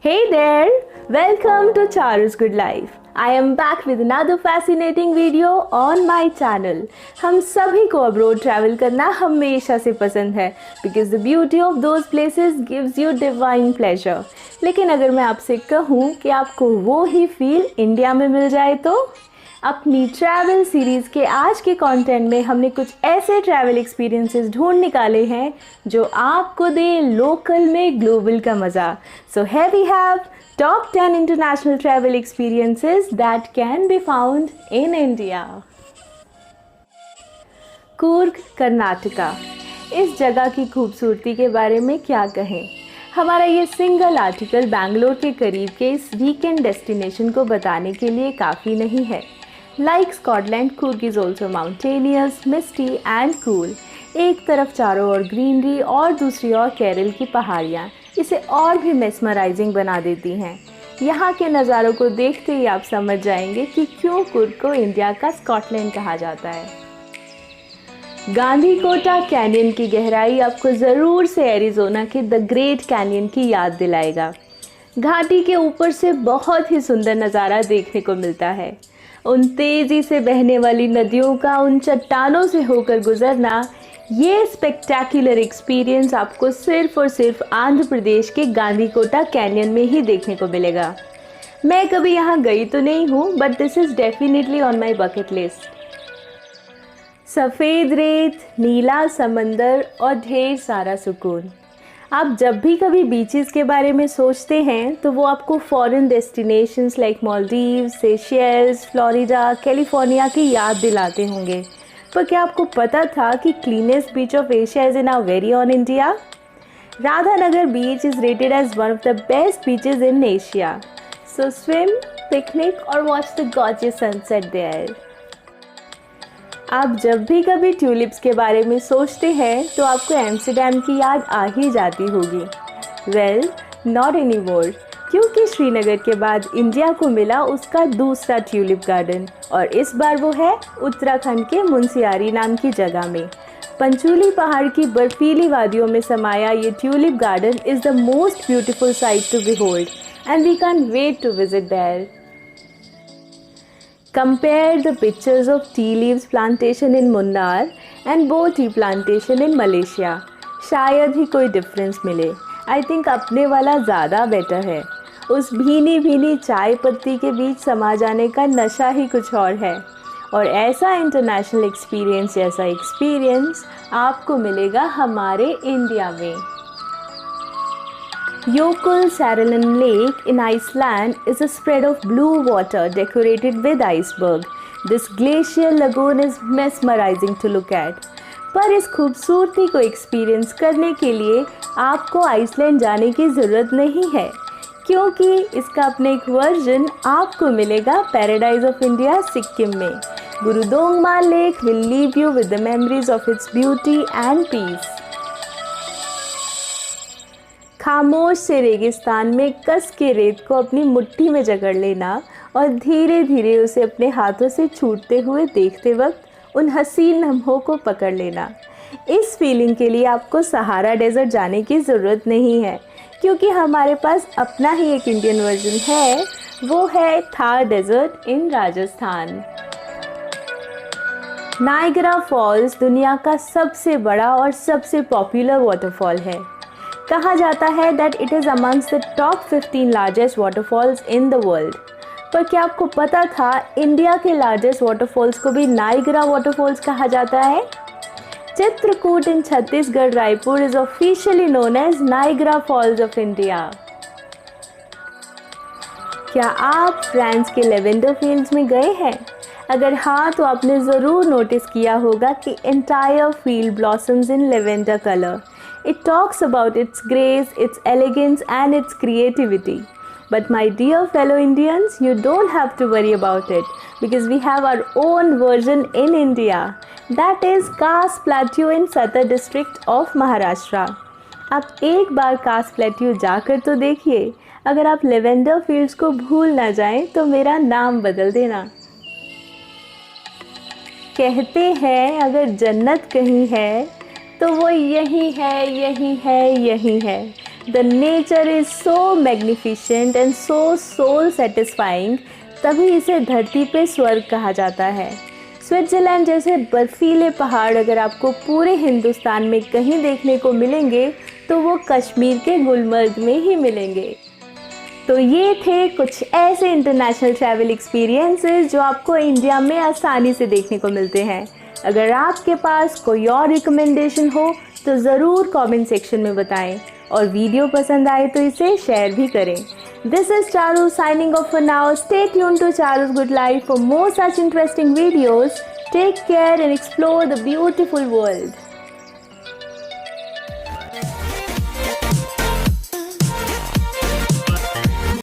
Hey there! Welcome to Charu's Good Life. I am back with another fascinating video on my channel. हम सभी को abroad travel करना हमेशा से पसंद है because the beauty of those places gives you divine pleasure. लेकिन अगर मैं आपसे कहूँ कि आपको वो ही feel इंडिया में मिल जाए तो? अपनी ट्रैवल सीरीज़ के आज के कंटेंट में हमने कुछ ऐसे ट्रैवल एक्सपीरियंसेस ढूंढ निकाले हैं जो आपको दे लोकल में ग्लोबल का मज़ा. सो here we have top 10 international travel experiences that can be found in India. Coorg, Karnataka. इस जगह की खूबसूरती के बारे में क्या कहें. हमारा ये सिंगल आर्टिकल बैंगलोर के करीब के इस वीकेंड डेस्टिनेशन को बताने के लिए काफ़ी नहीं है. Like Scotland, Coorg is also mountainous, misty and cool. एक तरफ चारों ओर ग्रीनरी और दूसरी ओर केरल की पहाड़ियाँ इसे और भी मेस्मराइजिंग बना देती हैं. यहाँ के नज़ारों को देखते ही आप समझ जाएंगे कि क्यों कुर्ग को इंडिया का स्कॉटलैंड कहा जाता है. गांधीकोटा कैनियन की गहराई आपको ज़रूर से एरिज़ोना के द ग्रेट कैनियन की याद दिलाएगा. घाटी के ऊपर से बहुत ही सुंदर नज़ारा देखने को मिलता है. उन तेज़ी से बहने वाली नदियों का उन चट्टानों से होकर गुजरना, ये स्पेक्टैकुलर एक्सपीरियंस आपको सिर्फ़ और सिर्फ आंध्र प्रदेश के गांधीकोटा कैनियन में ही देखने को मिलेगा. मैं कभी यहाँ गई तो नहीं हूँ, but this is definitely on my bucket list. सफ़ेद रेत, नीला समंदर और ढेर सारा सुकून. आप जब भी कभी बीचेस के बारे में सोचते हैं तो वो आपको foreign destinations like Maldives, Seychelles, Florida, California की याद दिलाते होंगे. पर क्या आपको पता था कि cleanest beach of Asia is in our very own India? Radhanagar beach is rated as one of the best beaches in Asia. So swim, picnic और watch the gorgeous sunset there. आप जब भी कभी ट्यूलिप्स के बारे में सोचते हैं तो आपको एम्स्टर्डम की याद आ ही जाती होगी. वेल, नॉट एनीमोर, क्योंकि श्रीनगर के बाद इंडिया को मिला उसका दूसरा ट्यूलिप गार्डन और इस बार वो है उत्तराखंड के मुनस्यारी नाम की जगह में. पंचूली पहाड़ की बर्फीली वादियों में समाया ये tulip garden is the most beautiful sight to behold and we can wait to visit there. Compare the pictures of tea leaves plantation in Munnar and Bo tea plantation in Malaysia. शायद ही कोई difference मिले. I think अपने वाला ज़्यादा better है. उस भीनी भीनी चाय पत्ती के बीच समा जाने का नशा ही कुछ और है. और ऐसा इंटरनेशनल एक्सपीरियंस जैसा एक्सपीरियंस आपको मिलेगा हमारे इंडिया में. Jökulsárlón Lake in Iceland is a spread of blue water decorated with iceberg. This glacial lagoon is mesmerizing to look at. पर इस खूबसूरती को एक्सपीरियंस करने के लिए आपको आइसलैंड जाने की ज़रूरत नहीं है, क्योंकि इसका अपना एक वर्जन आपको मिलेगा पैराडाइज ऑफ इंडिया सिक्किम में. गुरुदोंगमा lake will leave you with the memories of its beauty and peace. खामोश से रेगिस्तान में कस के रेत को अपनी मुट्ठी में जकड़ लेना और धीरे धीरे उसे अपने हाथों से छूटते हुए देखते वक्त उन हसीन लम्हों को पकड़ लेना. इस फीलिंग के लिए आपको सहारा डेजर्ट जाने की ज़रूरत नहीं है, क्योंकि हमारे पास अपना ही एक इंडियन वर्जन है. वो है Thar desert in Rajasthan. Niagara falls दुनिया का सबसे बड़ा और सबसे पॉपुलर वाटरफॉल है. कहा जाता है that it is amongst the top 15 largest waterfalls in the world. पर क्या आपको पता था इंडिया के लार्जेस्ट वाटरफॉल्स को भी नायग्रा वाटरफॉल्स कहा जाता है? Chitrakoot in Chhattisgarh Raipur is officially known as Niagara falls of India. क्या आप फ्रांस के लेवेंडर फील्ड्स में गए हैं? अगर हाँ तो आपने ज़रूर नोटिस किया होगा कि entire field blossoms in lavender colour. It talks about its grace, its elegance and its creativity. But my dear fellow Indians, you don't have to worry about it because we have our own version in India. That is Khas Plateau in Satar district of Maharashtra. आप एक बार खास plateau जाकर तो देखिए. अगर आप lavender fields को भूल ना जाएं तो मेरा नाम बदल देना. कहते हैं अगर जन्नत कहीं है तो वो यही है, यही है, यही है. The nature is so magnificent and so soul satisfying, तभी इसे धरती पे स्वर्ग कहा जाता है। स्विट्ज़रलैंड जैसे बर्फीले पहाड़ अगर आपको पूरे हिंदुस्तान में कहीं देखने को मिलेंगे तो वो कश्मीर के गुलमर्ग में ही मिलेंगे। तो ये थे कुछ ऐसे इंटरनेशनल ट्रैवल एक्सपीरियंसेस जो आपको इंडिया में आसानी से देखने को मिलते हैं। अगर आपके पास कोई और रिकमेंडेशन हो तो ज़रूर कमेंट सेक्शन में बताएं, और वीडियो पसंद आए तो इसे शेयर भी करें। This is Charu signing off for now. Stay tuned to Charu's Good Life for more such interesting videos. Take care and explore the beautiful world.